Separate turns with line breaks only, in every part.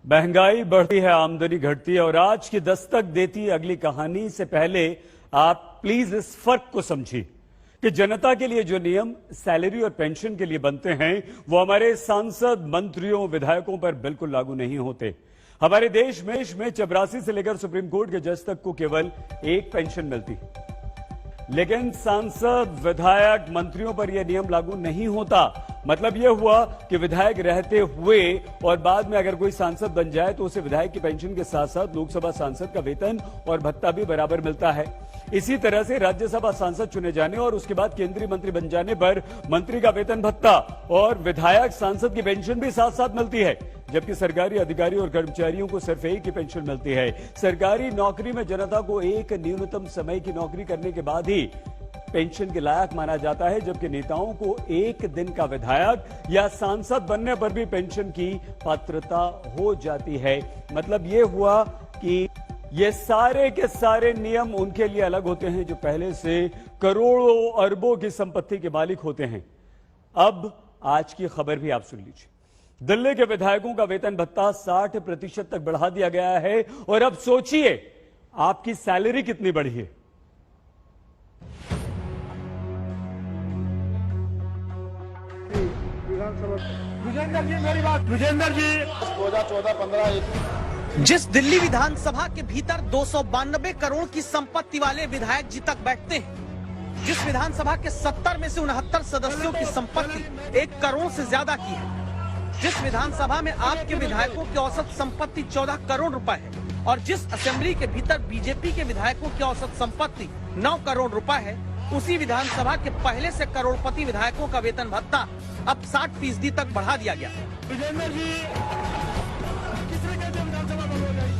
महंगाई बढ़ती है, आमदनी घटती है और आज की दस्तक देती है अगली कहानी से पहले आप प्लीज इस फर्क को समझिए कि जनता के लिए जो नियम सैलरी और पेंशन के लिए बनते हैं वो हमारे सांसद, मंत्रियों, विधायकों पर बिल्कुल लागू नहीं होते। हमारे देश में चपरासी से लेकर सुप्रीम कोर्ट के जज तक को केवल एक पेंशन मिलती है, लेकिन सांसद, विधायक, मंत्रियों पर यह नियम लागू नहीं होता। मतलब यह हुआ कि विधायक रहते हुए और बाद में अगर कोई सांसद बन जाए तो उसे विधायक की पेंशन के साथ साथ लोकसभा सांसद का वेतन और भत्ता भी बराबर मिलता है। इसी तरह से राज्यसभा सांसद चुने जाने और उसके बाद केंद्रीय मंत्री बन जाने पर मंत्री का वेतन, भत्ता और विधायक, सांसद की पेंशन भी साथ साथ मिलती है, जबकि सरकारी अधिकारी और कर्मचारियों को सिर्फ एक ही पेंशन मिलती है। सरकारी नौकरी में जनता को एक न्यूनतम समय की नौकरी करने के बाद ही पेंशन के लायक माना जाता है, जबकि नेताओं को एक दिन का विधायक या सांसद बनने पर भी पेंशन की पात्रता हो जाती है। मतलब यह हुआ कि ये सारे के सारे नियम उनके लिए अलग होते हैं जो पहले से करोड़ों अरबों की संपत्ति के मालिक होते हैं। अब आज की खबर भी आप सुन लीजिए। दिल्ली के विधायकों का वेतन भत्ता 60% तक बढ़ा दिया गया है और अब सोचिए आपकी सैलरी कितनी बढ़ी है।
विजेंद्र जी, मेरी बात, विजेंद्र जी,
2014-15
जिस दिल्ली विधानसभा के भीतर 292 करोड़ की संपत्ति वाले विधायक जी तक बैठते हैं, जिस विधानसभा के 70 में से 69 सदस्यों की संपत्ति 1 करोड़ से ज्यादा की है, जिस विधानसभा में आपके विधायकों की औसत संपत्ति 14 करोड़ रुपए है और जिस असेंबली के भीतर बीजेपी के विधायकों की औसत संपत्ति 9 करोड़ रुपए है, उसी विधानसभा के पहले से करोड़पति विधायकों का वेतन भत्ता अब 60% तक बढ़ा दिया गया।
विजेंद्र जी, किसने कहते विधानसभा बंद हो जाएगी?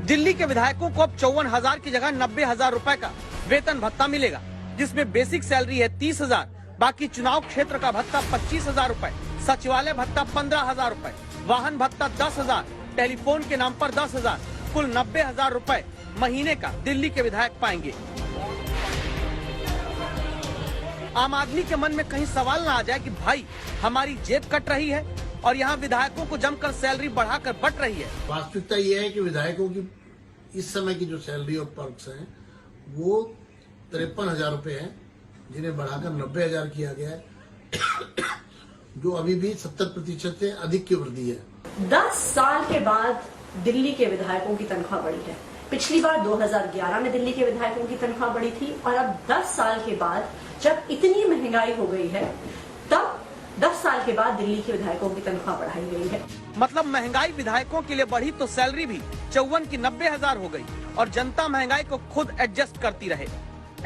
दिल्ली के विधायकों को अब 54,000 की जगह 90,000 रुपए का वेतन भत्ता मिलेगा, जिसमें बेसिक सैलरी है 30,000, बाकी चुनाव क्षेत्र का भत्ता 25,000 रुपए, सचिवालय भत्ता 15,000 रुपए, वाहन भत्ता 10,000, टेलीफोन के नाम पर 10,000, कुल 90,000 रुपए महीने का दिल्ली के विधायक पाएंगे। आम आदमी के मन में कहीं सवाल ना आ जाए कि भाई हमारी जेब कट रही है और यहाँ विधायकों को जमकर सैलरी बढ़ाकर बट रही है।
वास्तविकता ये है कि विधायकों की इस समय की जो सैलरी और पर्क्स हैं वो 53,000 रुपए है, जिन्हें बढ़ाकर 90,000 किया गया है, जो अभी भी 70% से अधिक की वृद्धि है।
10 साल के बाद दिल्ली के विधायकों की तनख्वाह बढ़ी है। पिछली बार 2011 में दिल्ली के विधायकों की तनख्वाह बढ़ी थी और अब 10 साल के बाद जब इतनी महंगाई हो गई है तब 10 साल के बाद दिल्ली के विधायकों की तनख्वाह बढ़ाई गई है।
मतलब महंगाई विधायकों के लिए बढ़ी तो सैलरी भी 54 की 90,000 हो गई और जनता महंगाई को खुद एडजस्ट करती रहे।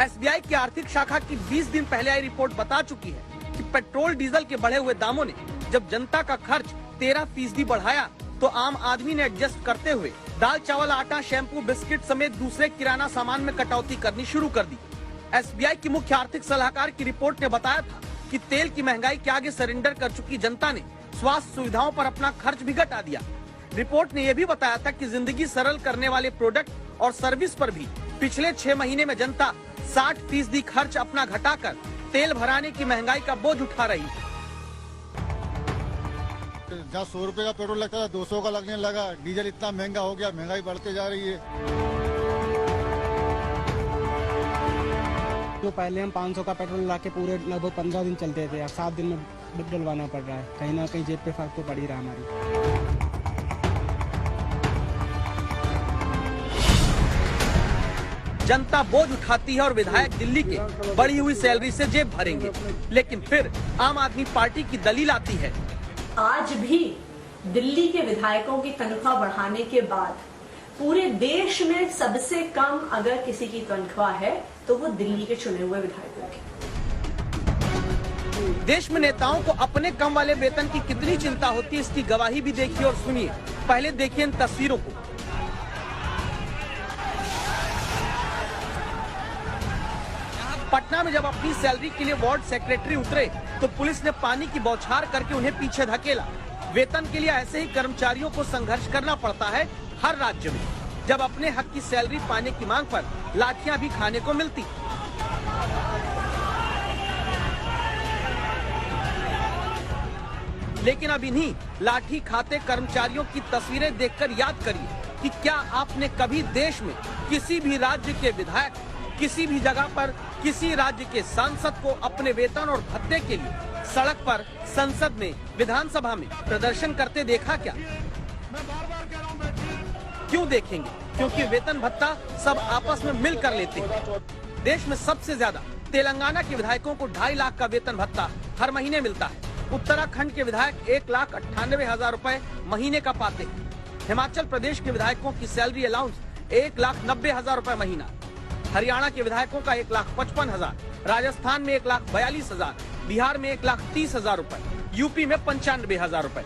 एसबीआई की आर्थिक शाखा की 20 दिन पहले आई रिपोर्ट बता चुकी है कि पेट्रोल डीजल के बढ़े हुए दामों ने जब जनता का खर्च 13% बढ़ाया तो आम आदमी ने एडजस्ट करते हुए दाल, चावल, आटा, शैम्पू, बिस्किट समेत दूसरे किराना सामान में कटौती करनी शुरू कर दी। एसबीआई की मुख्य आर्थिक सलाहकार की रिपोर्ट ने बताया था कि तेल की महंगाई के आगे सरेंडर कर चुकी जनता ने स्वास्थ्य सुविधाओं पर अपना खर्च भी घटा दिया। रिपोर्ट ने यह भी बताया था कि जिंदगी सरल करने वाले प्रोडक्ट और सर्विस पर भी पिछले 6 महीने में जनता 60% खर्च अपना घटाकर तेल भराने की महंगाई का बोझ उठा रही है।
जहाँ 100 रुपए का पेट्रोल लगता था 200 का लगने लगा। डीजल इतना महंगा हो गया, महंगाई बढ़ते जा रही है।
जो पहले हम 500 का पेट्रोल लाके पूरे लगभग 15 दिन चलते थे, अब 7 दिन में डलवाना पड़ रहा है। कहीं ना कहीं जेब पे फर्क तो पड़ ही रहा हमारी।
जनता बोझ उठाती है और विधायक दिल्ली के बढ़ी हुई सैलरी से जेब भरेंगे, लेकिन फिर आम आदमी पार्टी की दलील आती है।
आज भी दिल्ली के विधायकों की तनख्वाह बढ़ाने के बाद पूरे देश में सबसे कम अगर किसी की तनख्वाह है तो वो दिल्ली के चुने हुए विधायकों की।
देश में नेताओं को अपने कम वाले वेतन की कितनी चिंता होती है, इसकी गवाही भी देखिए और सुनिए। पहले देखिए इन तस्वीरों को। पटना में जब अपनी सैलरी के लिए वार्ड सेक्रेटरी उतरे तो पुलिस ने पानी की बौछार करके उन्हें पीछे धकेला। वेतन के लिए ऐसे ही कर्मचारियों को संघर्ष करना पड़ता है हर राज्य में, जब अपने हक की सैलरी पाने की मांग पर लाठियां भी खाने को मिलती। लेकिन अब इन्हीं लाठी खाते कर्मचारियों की तस्वीरें देखकर याद करिए कि क्या आपने कभी देश में किसी भी राज्य के विधायक, किसी भी जगह पर किसी राज्य के सांसद को अपने वेतन और भत्ते के लिए सड़क पर, संसद में, विधानसभा में प्रदर्शन करते देखा क्या? क्यों देखेंगे? क्योंकि वेतन भत्ता सब आपस में मिलकर लेते हैं। देश में सबसे ज्यादा तेलंगाना के विधायकों को 2.5 लाख का वेतन भत्ता हर महीने मिलता है। उत्तराखंड के विधायक 1,98,000 रुपए महीने का पाते हैं। हिमाचल प्रदेश के विधायकों की सैलरी अलाउंस 1,90,000 रुपए महीना। हरियाणा के विधायकों का 1,55,000, राजस्थान में 1,42,000, बिहार में 1,30,000 रुपए, यूपी में 95,000 रुपए।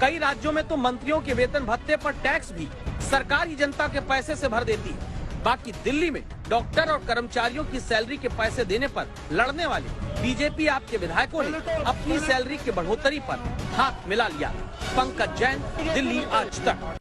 कई राज्यों में तो मंत्रियों के वेतन भत्ते पर टैक्स भी सरकार ही जनता के पैसे से भर देती है। बाकी दिल्ली में डॉक्टर और कर्मचारियों की सैलरी के पैसे देने पर लड़ने वाले बीजेपी आपके विधायकों ने अपनी सैलरी की बढ़ोतरी पर हाथ मिला लिया। पंकज जैन, दिल्ली आज तक।